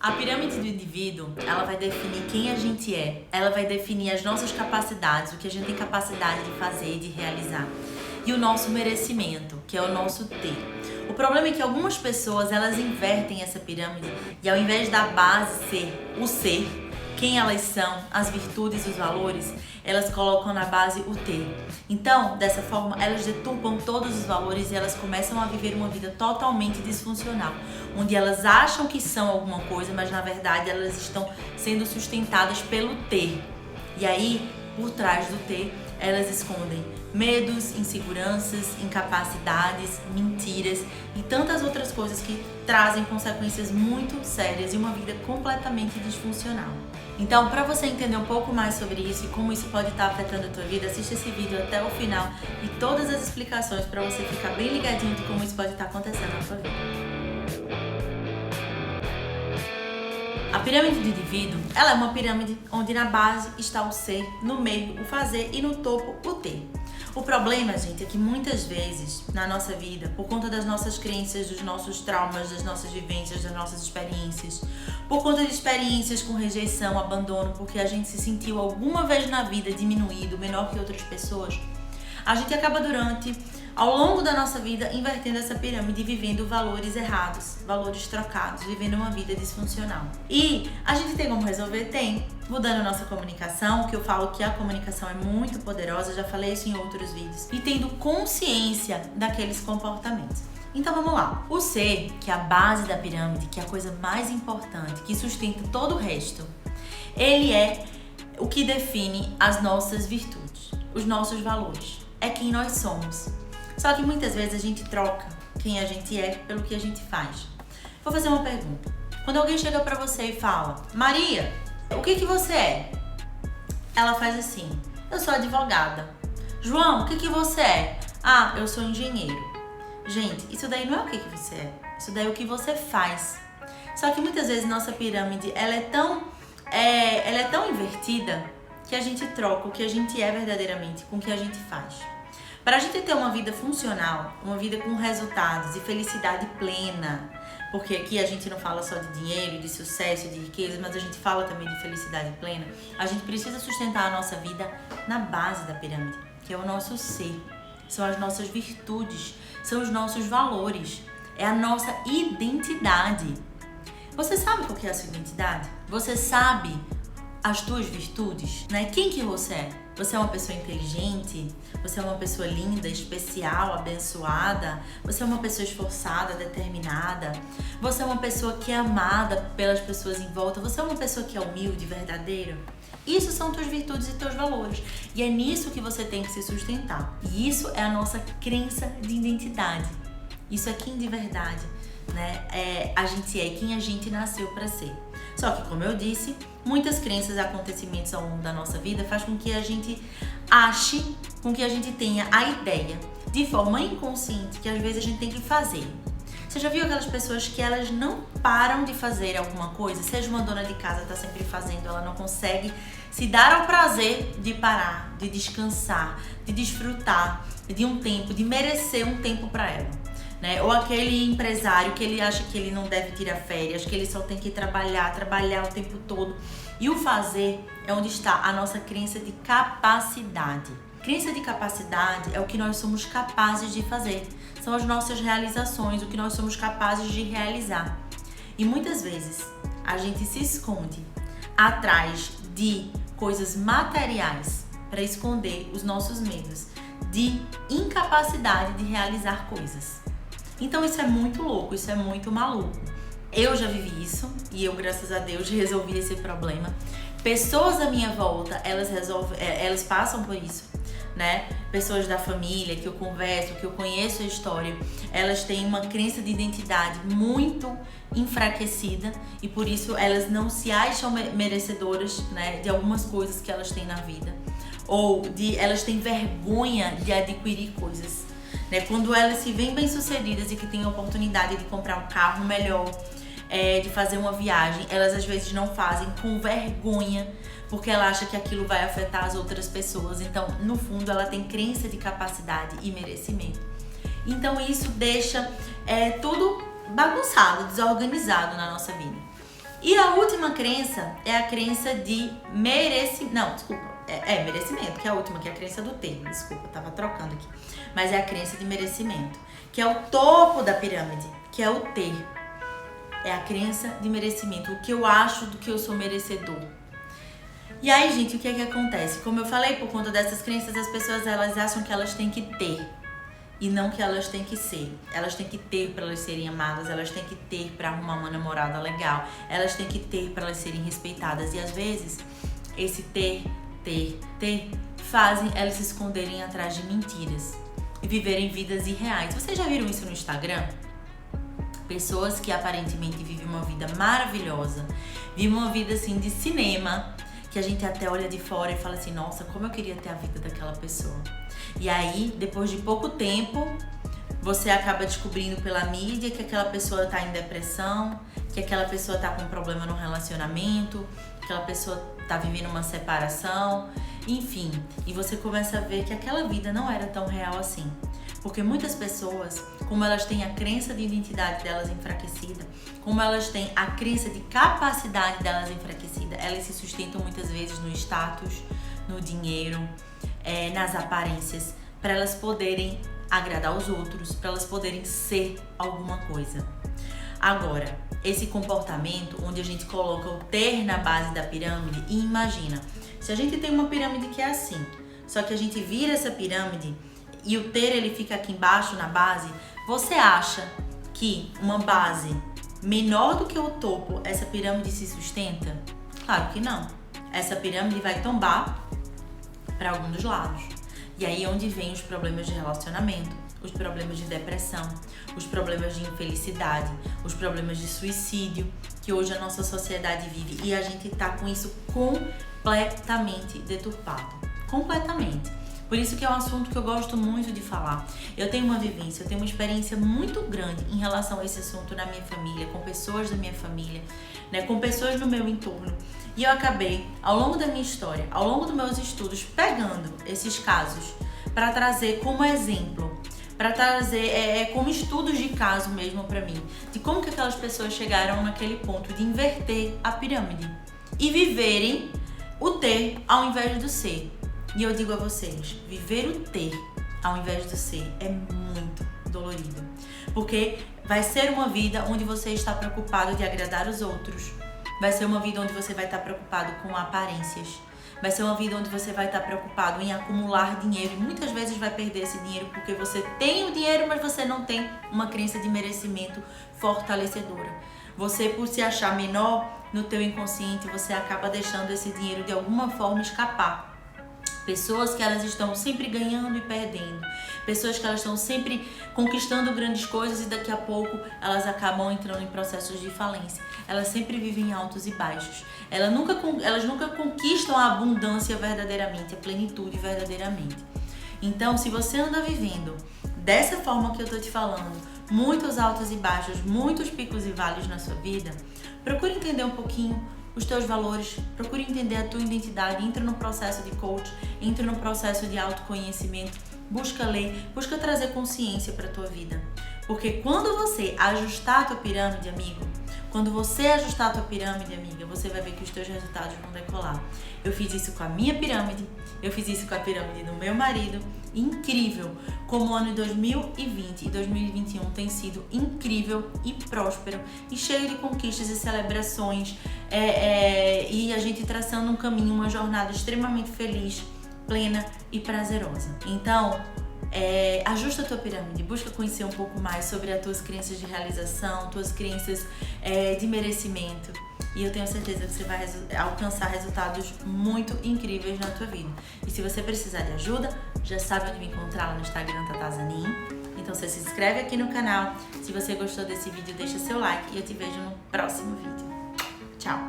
A pirâmide do indivíduo, ela vai definir quem a gente é, ela vai definir as nossas capacidades, o que a gente tem capacidade de fazer e de realizar. E o nosso merecimento, que é o nosso ter. O problema é que algumas pessoas, elas invertem essa pirâmide e ao invés da base ser o ser, quem elas são, as virtudes e os valores, elas colocam na base o ter. Então, dessa forma, elas deturpam todos os valores e elas começam a viver uma vida totalmente disfuncional, onde elas acham que são alguma coisa, mas na verdade elas estão sendo sustentadas pelo ter. E aí, por trás do ter, elas escondem medos, inseguranças, incapacidades, mentiras e tantas outras coisas que trazem consequências muito sérias e uma vida completamente disfuncional. Então, para você entender um pouco mais sobre isso e como isso pode estar afetando a tua vida, assista esse vídeo até o final e todas as explicações para você ficar bem ligadinho de como isso pode estar acontecendo na tua vida. A pirâmide do indivíduo, ela é uma pirâmide onde na base está o ser, no meio o fazer e no topo o ter. O problema, gente, é que muitas vezes na nossa vida, por conta das nossas crenças, dos nossos traumas, das nossas vivências, das nossas experiências, por conta de experiências com rejeição, abandono, porque a gente se sentiu alguma vez na vida diminuído, menor que outras pessoas, a gente acaba ao longo da nossa vida, invertendo essa pirâmide e vivendo valores errados, valores trocados, vivendo uma vida disfuncional. E a gente tem como resolver? Tem. Mudando a nossa comunicação, que eu falo que a comunicação é muito poderosa, já falei isso em outros vídeos, e tendo consciência daqueles comportamentos. Então vamos lá. O ser, que é a base da pirâmide, que é a coisa mais importante, que sustenta todo o resto, ele é o que define as nossas virtudes, os nossos valores. É quem nós somos. Só que muitas vezes a gente troca quem a gente é pelo que a gente faz. Vou fazer uma pergunta. Quando alguém chega pra você e fala: Maria, o que você é? Ela faz assim: eu sou advogada. João, o que você é? Ah, eu sou engenheiro. Gente, isso daí não é o que você é. Isso daí é o que você faz. Só que muitas vezes nossa pirâmide, ela é tão invertida que a gente troca o que a gente é verdadeiramente com o que a gente faz. Para a gente ter uma vida funcional, uma vida com resultados e felicidade plena, porque aqui a gente não fala só de dinheiro, de sucesso, de riqueza, mas a gente fala também de felicidade plena, a gente precisa sustentar a nossa vida na base da pirâmide, que é o nosso ser, são as nossas virtudes, são os nossos valores, é a nossa identidade. Você sabe qual que é a sua identidade? Você sabe as tuas virtudes, né? Quem que você é? Você é uma pessoa inteligente? Você é uma pessoa linda, especial, abençoada? Você é uma pessoa esforçada, determinada? Você é uma pessoa que é amada pelas pessoas em volta? Você é uma pessoa que é humilde, verdadeira? Isso são tuas virtudes e teus valores. E é nisso que você tem que se sustentar. E isso é a nossa crença de identidade. Isso é quem de verdade, né? A gente é quem a gente nasceu para ser. Só que, como eu disse, muitas crenças e acontecimentos ao longo da nossa vida faz com que a gente ache, com que a gente tenha a ideia, de forma inconsciente, que às vezes a gente tem que fazer. Você já viu aquelas pessoas que elas não param de fazer alguma coisa? Seja uma dona de casa, tá sempre fazendo, ela não consegue se dar ao prazer de parar, de descansar, de desfrutar de um tempo, de merecer um tempo para ela. Né? Ou aquele empresário que ele acha que ele não deve tirar férias, que ele só tem que trabalhar o tempo todo. E o fazer é onde está a nossa crença de capacidade. Crença de capacidade é o que nós somos capazes de fazer. São as nossas realizações, o que nós somos capazes de realizar. E muitas vezes a gente se esconde atrás de coisas materiais para esconder os nossos medos de incapacidade de realizar coisas. Então isso é muito louco, isso é muito maluco. Eu já vivi isso e eu, graças a Deus, resolvi esse problema. Pessoas à minha volta, elas passam por isso, né? Pessoas da família que eu converso, que eu conheço a história, elas têm uma crença de identidade muito enfraquecida e por isso elas não se acham merecedoras, né, de algumas coisas que elas têm na vida. Ou elas têm vergonha de adquirir coisas. Quando elas se veem bem-sucedidas e que têm a oportunidade de comprar um carro melhor, de fazer uma viagem, elas às vezes não fazem com vergonha, porque ela acha que aquilo vai afetar as outras pessoas. Então, no fundo, ela tem crença de capacidade e merecimento. Então, isso deixa tudo bagunçado, desorganizado na nossa vida. E a última crença é a crença de merecimento. Não, desculpa. Merecimento, que é a última, que é a crença do ter. Desculpa, eu tava trocando aqui. Mas é a crença de merecimento, que é o topo da pirâmide, que é o ter. É a crença de merecimento, o que eu acho do que eu sou merecedor. E aí, gente, o que é que acontece? Como eu falei, por conta dessas crenças, as pessoas elas acham que elas têm que ter e não que elas têm que ser. Elas têm que ter para elas serem amadas, elas têm que ter para arrumar uma namorada legal, elas têm que ter para elas serem respeitadas. E às vezes, esse ter fazem elas se esconderem atrás de mentiras e viverem vidas irreais. Vocês já viram isso no Instagram? Pessoas que aparentemente vivem uma vida maravilhosa, vivem uma vida assim de cinema, que a gente até olha de fora e fala assim, nossa, como eu queria ter a vida daquela pessoa. E aí, depois de pouco tempo, você acaba descobrindo pela mídia que aquela pessoa tá em depressão, que aquela pessoa tá com um problema no relacionamento, que aquela pessoa tá vivendo uma separação, enfim. E você começa a ver que aquela vida não era tão real assim. Porque muitas pessoas, como elas têm a crença de identidade delas enfraquecida, como elas têm a crença de capacidade delas enfraquecida, elas se sustentam muitas vezes no status, no dinheiro, nas aparências, para elas poderem agradar os outros, para elas poderem ser alguma coisa. Agora, esse comportamento onde a gente coloca o ter na base da pirâmide, e imagina, se a gente tem uma pirâmide que é assim, só que a gente vira essa pirâmide e o ter ele fica aqui embaixo na base, você acha que uma base menor do que o topo, essa pirâmide se sustenta? Claro que não. Essa pirâmide vai tombar para algum dos lados. E aí é onde vem os problemas de relacionamento, os problemas de depressão, os problemas de infelicidade, os problemas de suicídio, que hoje a nossa sociedade vive. E a gente tá com isso completamente deturpado. Completamente. Por isso que é um assunto que eu gosto muito de falar. Eu tenho uma vivência, eu tenho uma experiência muito grande em relação a esse assunto na minha família, com pessoas da minha família, né, com pessoas no meu entorno. E eu acabei, ao longo da minha história, ao longo dos meus estudos, pegando esses casos para trazer como exemplo, para trazer como estudos de caso mesmo para mim, de como que aquelas pessoas chegaram naquele ponto de inverter a pirâmide e viverem o ter ao invés do ser. E eu digo a vocês, viver o ter ao invés do ser é muito dolorido. Porque vai ser uma vida onde você está preocupado de agradar os outros. Vai ser uma vida onde você vai estar preocupado com aparências. Vai ser uma vida onde você vai estar preocupado em acumular dinheiro. E muitas vezes vai perder esse dinheiro porque você tem o dinheiro, mas você não tem uma crença de merecimento fortalecedora. Você, por se achar menor no teu inconsciente, você acaba deixando esse dinheiro de alguma forma escapar. Pessoas que elas estão sempre ganhando e perdendo. Pessoas que elas estão sempre conquistando grandes coisas e daqui a pouco elas acabam entrando em processos de falência. Elas sempre vivem em altos e baixos. Elas nunca conquistam a abundância verdadeiramente, a plenitude verdadeiramente. Então, se você anda vivendo dessa forma que eu tô te falando, muitos altos e baixos, muitos picos e vales na sua vida, procure entender um pouquinho os teus valores, procure entender a tua identidade, entra no processo de coach, entra no processo de autoconhecimento, busca ler, busca trazer consciência para a tua vida. Porque quando você ajustar a tua pirâmide, amigo, quando você ajustar a tua pirâmide, amiga, você vai ver que os teus resultados vão decolar. Eu fiz isso com a minha pirâmide, eu fiz isso com a pirâmide do meu marido. Incrível como o ano de 2020 e 2021 tem sido incrível e próspero e cheio de conquistas e celebrações e a gente traçando um caminho, uma jornada extremamente feliz, plena e prazerosa. Então, ajusta a tua pirâmide, busca conhecer um pouco mais sobre as tuas crenças de realização, tuas crenças de merecimento. E eu tenho certeza que você vai alcançar resultados muito incríveis na tua vida. E se você precisar de ajuda, já sabe onde me encontrar lá no Instagram, Tatazanin. Então você se inscreve aqui no canal. Se você gostou desse vídeo, deixa seu like e eu te vejo no próximo vídeo. Tchau!